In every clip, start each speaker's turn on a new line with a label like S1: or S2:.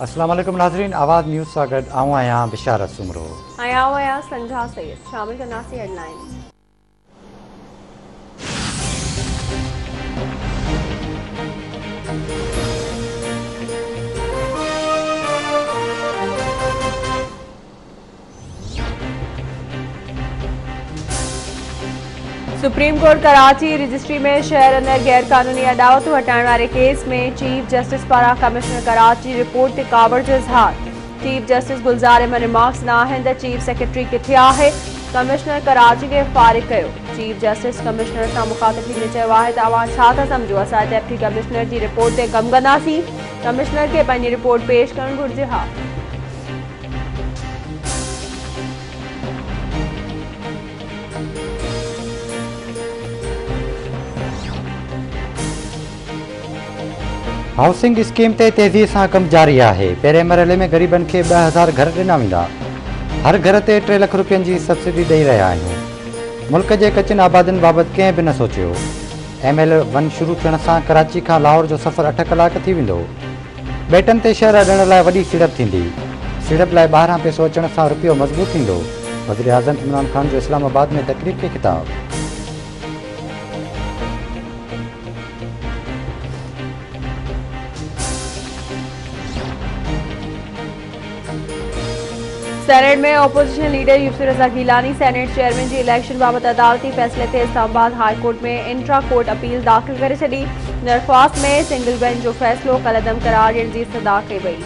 S1: अस्सलाम वालेकुम नाज़रीन, आवाज़ न्यूज़ सां गॾु आऊं आहियां बिशारत सुमरो।
S2: संझा सैयद शामिल कंदासीं headline. Supreme court Karachi registry में शहर अंदर गैर कानूनी अदावत हटाइण वारे केस में चीफ जस्टिस पारां कमिश्नर कराची रिपोर्ट ते कावड़ जो इज़हार। चीफ जस्टिस गुलजार अहमद रिमार्क्स न आहिनि त चीफ सेक्रेटरी किथे आहे, कमिश्नर कराची खे फारिग कयो। चीफ जस्टिस कमिश्नर सां मुखातिब थींदे चयो आहे त अवां छा था सम्झो, असां डेप्टी कमिश्नर जी रिपोर्ट ते कमु कंदासीं, कमिश्नर खे पंहिंजी रिपोर्ट पेश करणु घुर्जे। हा,
S1: हाउसिंग स्कीम ते तेज़ी सां कमु जारी आहे। पहिरें मरहले में ग़रीबनि खे 2000 घर ॾिना वेंदा। हर घर ते 3 लख रुपयनि जी सब्सिडी ॾेई रहिया आहियूं। मुल्क जे कचिन आबादियुनि बाबति कंहिं बि न सोचियो। ML1 शुरू थियण सां कराची खां लाहौर जो सफ़र 8 कलाक थी वेंदो। ॿेटनि ते शहर ॾियण लाइ वॾी सीड़प थींदी। सीड़प लाइ ॿाहिरां पैसो अचण सां रुपयो मज़बूत थींदो। वज़ीर आज़म इमरान ख़ान जो इस्लामाबाद में तकरीब खे ख़िताब।
S2: सेनेट में अपोजिशन लीडर यूसुफ रज़ा गिलानी सेनेट चेयरमैन जी इलेक्शन बाबति अदालती फ़ैसिले ते इस्लामाबाद हाई कोर्ट में इंट्रा कोर्ट अपील दाख़िल करे छॾी। दरख़्वास्त में सिंगल बेंच जो फ़ैसिलो कलअदम करार ॾियण जी सदा कई वई।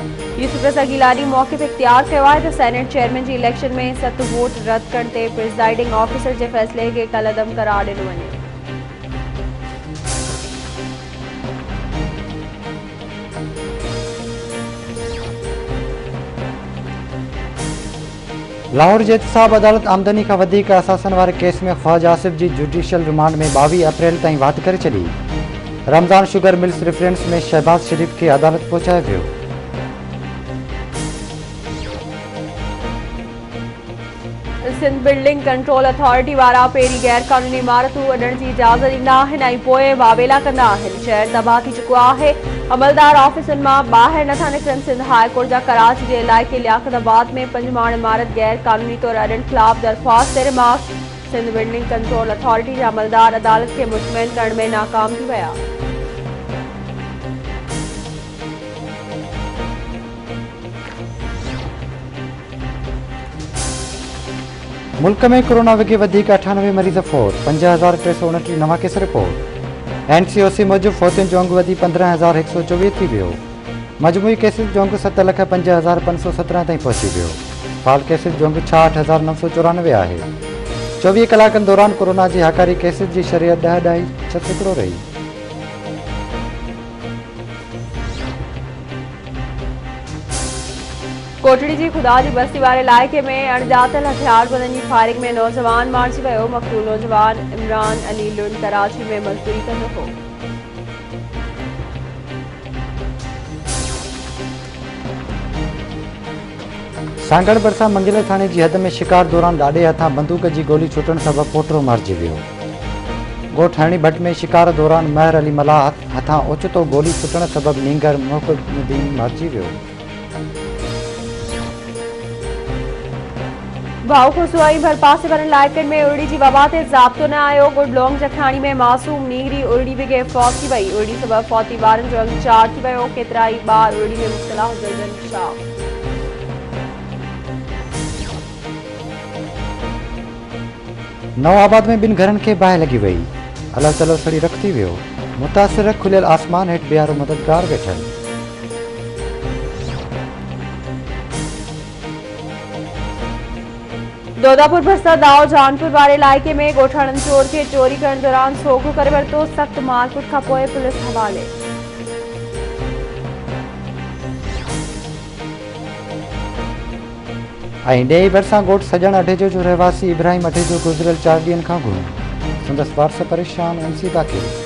S2: यूसुफ रज़ा गिलानी मौक़िफ़ इख्तियार कयो आहे त सेनेट चेयरमैन जी इलेक्शन में 7 वोट रद्द करण ते प्रिज़ाइडिंग ऑफिसर जे फ़ैसिले खे कलअदम करार ॾिनो वञे।
S1: लाहौर जे एहतसाब अदालत आमदनी खां वधीक असासन वारे केस में ख्वाजा आसिफ जी जुडिशियल रिमांड में 22 अप्रैल ताईं वाध करे छॾी। रमज़ान शुगर मिल्स रेफरेंस में शहबाज शरीफ खे अदालत पहुचायो वियो।
S2: सिंध बिल्डिंग कंट्रोल अथॉरिटी वारा पहिरीं गैर कानूनी इमारतूं वॾण जी इजाज़त ॾींदा आहिनि ऐं पोइ वावेला कंदा आहिनि। शहर तबाह थी चुको आहे। अमलदार ऑफिसनि मां ॿाहिरि नथा निकिरनि। सिंध हाई कोर्ट जा कराची जे इलाइक़े लियाकताबाद में 5 माड़ इमारत गैर कानूनी तौर अॾण ख़िलाफ़ दरख़्वास्त ते remarks. Sindh building control authority जा अमलदार अदालत खे मुतमइन करण में नाकाम थी विया।
S1: मुल्क में कोरोना वगे वधीक 98 मरीज़ फोत, 5329 नवां केस रिपोर्ट। NCOC मूजिब फोतियुनि जो अंग वधी 15124 थी वियो। मजमूई केसिस जो अंग 7,05,517 ताईं पहुची वियो। फाल केसिस जो अंग 68,994 आहे। 24 कलाकनि दौरान कोरोना जी हाकारी केसिस जी शरह 10.6% रही।
S2: कोटड़ी जी खुदा जी बस्ती वारे इलाइक़े में अणॼातल हथियारबंदनि जी फायरिंग में नौजवान मारिजी वियो। मक़तूल नौजवान इमरान अली लुंड कराची में मज़दूरी कंदो हो।
S1: सांगड़ भरिसां मंगेला थाणे जी हद में शिकार दौरान ॾाॾे हथां बंदूक जी गोली छुटण सबबि पोटरो मारिजी वियो। ॻोठ हरणी भट में शिकार दौरान महर अली मलाह हथां ओचितो गोली छुटण सबबि नींगर मुहबुद्दीन मारिजी वियो।
S2: भाऊ खुसुआई भरपासे वारनि इलाइक़नि में उरड़ी जी वबा ते ज़ाब्तो न आयो। गुडलोंग जखाणी में मासूम नीगरी उरड़ी बिगे फौत थी वई। उरड़ी सबबि फौती ॿारनि जो अंग 4 थी वियो। केतिराई ॿार उरड़ी में मुब्तला हुजनि। छा
S1: नवाबाद में 2 घरनि खे बाहि लॻी वई। अलॻि तलॻि सड़ी रख थी वियो। मुतासिर खुलियल आसमान हेठि बीहारो मददगार वेठल।
S2: दौदापुर भरसा दाव जानपुर वारे इलाइक़े में ॻोठाणनि चोर खे चोरी करण दौरान सोघो करे वरितो। सख़्त मारकुट खां पोइ पुलिस हवाले।
S1: ऐं ॾेई भरिसां ॻोठ सॼण अढेजो जो रहवासी इब्राहिम अढेजो गुज़िरियल 4 ॾींहंनि खां गुम। संदसि वारस परेशान MC दाख़िल।